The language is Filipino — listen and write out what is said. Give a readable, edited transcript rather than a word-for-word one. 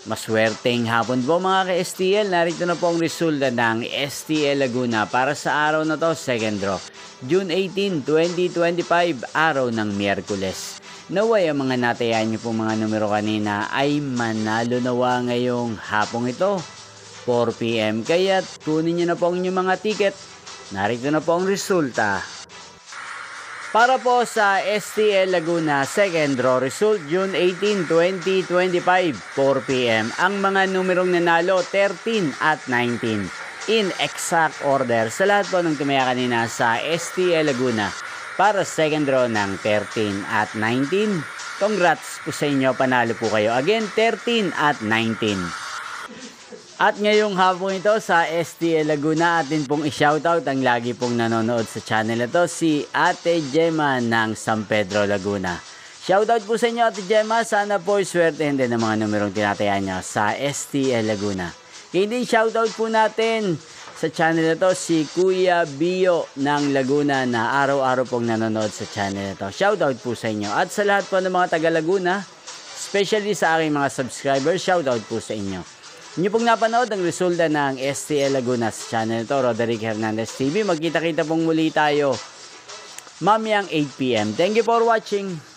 Maswerteng hapon po mga ka-STL. Narito na po ang resulta ng STL Laguna para sa araw na to, second draw. June 18, 2025, araw ng Miyerkules. Naway ang mga natayan niyo pong mga numero kanina ay manalo nawa ngayong hapong ito, 4 PM. Kaya't kunin niyo na po ang inyong mga ticket. Narito na po ang resulta. Para po sa STL Laguna second draw result June 18, 2025, 4 PM. Ang mga numerong nanalo 13 at 19 in exact order sa lahat po ng tumaya kanina sa STL Laguna para second draw ng 13 at 19. Congrats po sa inyo, panalo po kayo. Again, 13 at 19. At ngayong hapon ito sa STL Laguna, atin pong i-shoutout ang lagi pong nanonood sa channel na to, si Ate Gemma ng San Pedro, Laguna. Shoutout po sa inyo, Ate Gemma. Sana po iswertehin din ng mga numerong tinatayaan nyo sa STL Laguna. Kaya din shoutout po natin sa channel na to, si Kuya Bio ng Laguna na araw-araw pong nanonood sa channel na to. Shoutout po sa inyo. At sa lahat po ng mga taga Laguna, especially sa aking mga subscribers, shoutout po sa inyo. Inyo pong napanood ang resulta ng STL Laguna sa channel ito, Roderick Hernandez TV. Magkita-kita pong muli tayo mamayang 8 PM. Thank you for watching.